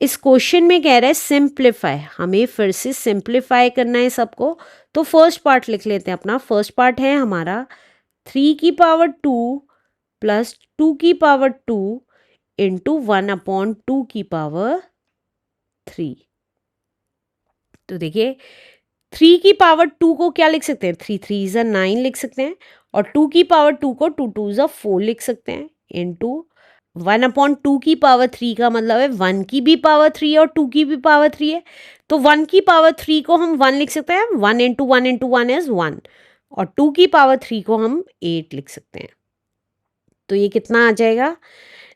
इस क्वेश्चन में कह रहा है सिंप्लीफाई, हमें फिर से सिंप्लीफाई करना है सबको। तो फर्स्ट पार्ट लिख लेते हैं अपना। फर्स्ट पार्ट है हमारा 3 की पावर 2 प्लस 2 की पावर 2 इंटू 1/2 की पावर 3। तो देखिए 3 की पावर 2 को क्या लिख सकते हैं, 3 3 9 लिख सकते हैं, और 2 की पावर 2 को 2 2 4 लिख सकते हैं, इंटू 1/2 की पावर 3 का मतलब है 1 की भी पावर 3 और 2 की भी पावर 3 है। तो 1 की पावर 3 को हम 1 लिख सकते हैं, 1 इंटू 1 और 2 की पावर 3 को हम 8 लिख सकते हैं। तो ये कितना आ जाएगा,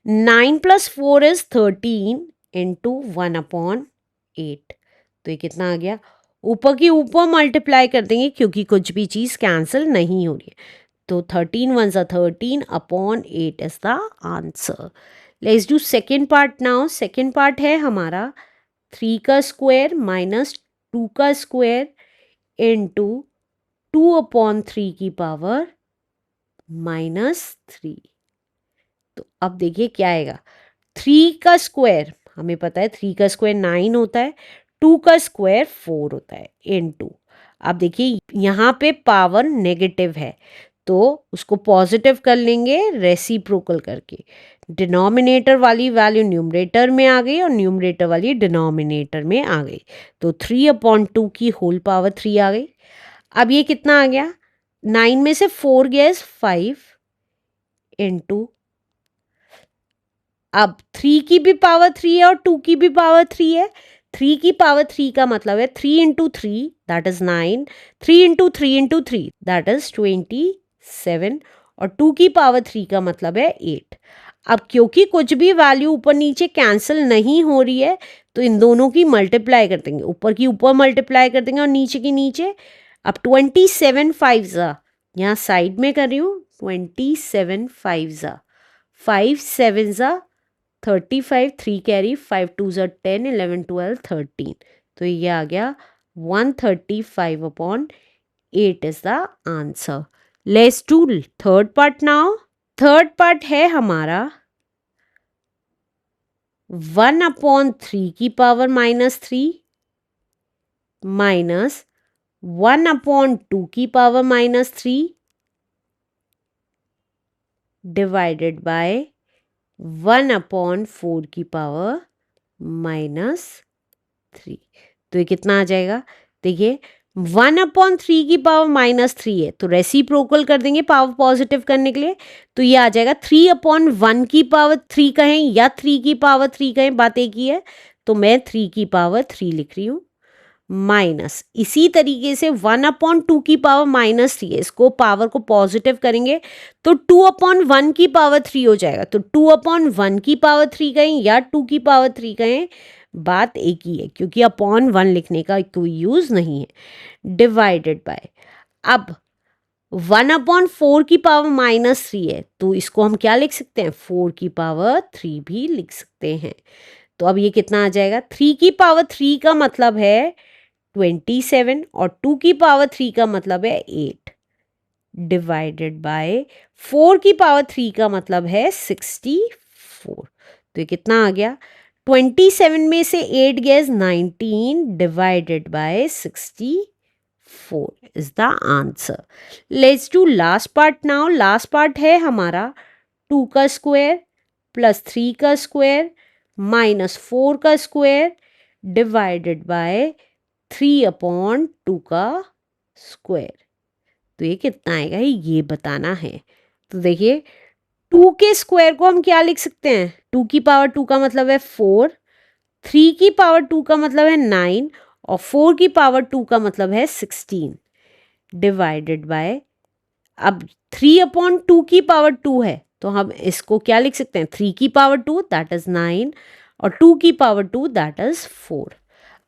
9 + 4 = 13 इंटू 1/8। तो ये कितना आ गया, ऊपर की ऊपर मल्टीप्लाई कर देंगे क्योंकि कुछ भी चीज़ कैंसिल नहीं हो रही है। तो 13 1 = 13 upon 8 is the answer. Let's do second part now. Second part है हमारा 3 का स्क्वायर माइनस 2 का स्क्वायर इंटू 2/3 तो अब देखिए क्या आएगा, 3 का स्क्वायर हमें पता है 3 का स्क्वायर 9 होता है, 2 का स्क्वायर 4 होता है, इनटू अब देखिए यहाँ पे पावर नेगेटिव है तो उसको पॉजिटिव कर लेंगे रेसिप्रोकल करके। डिनोमिनेटर वाली वैल्यू न्यूमरेटर में आ गई और न्यूमरेटर वाली डिनोमिनेटर में आ गई। तो 3/2 की होल पावर 3 आ गई। अब ये कितना आ गया, 9 में से 4 गया 5 इंटू, अब 3 की भी पावर 3 है और 2 की भी पावर 3 है। 3 की पावर 3 का मतलब है 3 into 3 that is 9, 3 into 3 into 3 that is 27, और 2 की पावर 3 का मतलब है 8। अब क्योंकि कुछ भी वैल्यू ऊपर नीचे कैंसिल नहीं हो रही है तो इन दोनों की मल्टीप्लाई कर देंगे, ऊपर की ऊपर मल्टीप्लाई कर देंगे और नीचे की नीचे। अब 27 5 यहाँ साइड में कर रही हूँ, 27 5 5 7 35, 3 कैरी, 5 2 = 10, 11 12 13। तो ये आ गया 135/8 is the answer. Let's do third part now. Third part है हमारा 1/3 की पावर -3 माइनस 1/2 की पावर -3 डिवाइडेड बाय 1/4 की पावर -3। तो ये कितना आ जाएगा, देखिए 1/3 की पावर -3 है तो रेसिप्रोकल कर देंगे पावर पॉजिटिव करने के लिए। तो ये आ जाएगा 3/1 की पावर 3 कहें या 3 की पावर 3 कहें, बात एक ही है। तो मैं 3 की पावर 3 लिख रही हूँ, माइनस इसी तरीके से 1/2 की पावर -3 है, इसको पावर को पॉजिटिव करेंगे तो 2/1 की पावर 3 हो जाएगा। तो 2/1 की पावर 3 कहें या 2 की पावर 3 कहें, बात एक ही है क्योंकि अपॉन 1 लिखने का कोई यूज नहीं है। डिवाइडेड बाय, अब 1/4 की पावर -3 है तो इसको हम क्या लिख सकते हैं, 4 की पावर 3 भी लिख सकते हैं। तो अब ये कितना आ जाएगा, 3 की पावर 3 का मतलब है 27 और 2 की पावर 3 का मतलब है 8 डिवाइडेड बाय 4 की पावर 3 का मतलब है 64। तो ये कितना आ गया, 27 में से 8 गया 19 divided by 64 is the answer. Let's do last part now. Last part है हमारा 2 का स्क्वायर प्लस 3 का स्क्वायर माइनस 4 का स्क्वायर डिवाइडेड बाय 3/2 का स्क्वायर। तो ये कितना आएगा ये बताना है। तो देखिए 2 के स्क्वायर को हम क्या लिख सकते हैं, 2 की पावर 2 का मतलब है 4, 3 की पावर 2 का मतलब है 9 और 4 की पावर 2 का मतलब है 16 डिवाइडेड बाय, अब 3/2 की पावर 2 है तो हम इसको क्या लिख सकते हैं, 3 की पावर 2 दैट इज 9 और 2 की पावर 2 दैट इज 4।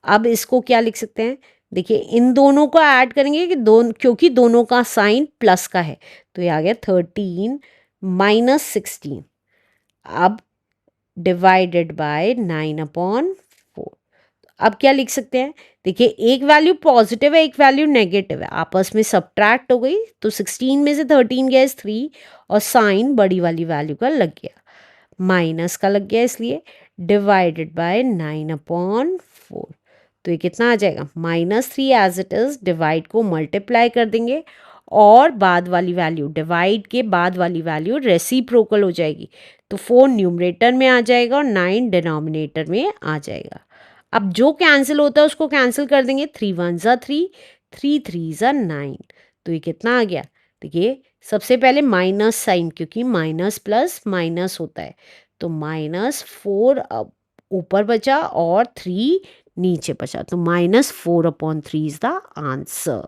अब इसको क्या लिख सकते हैं, देखिए इन दोनों को ऐड करेंगे कि क्योंकि दोनों का साइन प्लस का है तो ये आ गया 13 - 16 अब डिवाइडेड बाय 9/4। अब क्या लिख सकते हैं, देखिए एक वैल्यू पॉजिटिव है एक वैल्यू नेगेटिव है, आपस में सब्ट्रैक्ट हो गई तो 16 में से 13 गया 3 और साइन बड़ी वाली वैल्यू का लग गया, माइनस का लग गया, इसलिए डिवाइडेड बाय 9/4। तो ये कितना आ जाएगा, -3 एज इट इज़, डिवाइड को मल्टीप्लाई कर देंगे और बाद वाली वैल्यू, डिवाइड के बाद वाली वैल्यू रेसिप्रोकल हो जाएगी। तो 4 न्यूमरेटर में आ जाएगा और 9 डिनोमिनेटर में आ जाएगा। अब जो कैंसिल होता है उसको कैंसिल कर देंगे, 3 1 ज़ा 3, 3 3 ज़ा 9। तो ये कितना आ गया, देखिए सबसे पहले माइनस साइन, क्योंकि माइनस प्लस माइनस होता है, तो -4 अब ऊपर बचा और 3 नीचे बचा, तो -4/3 इज द आंसर।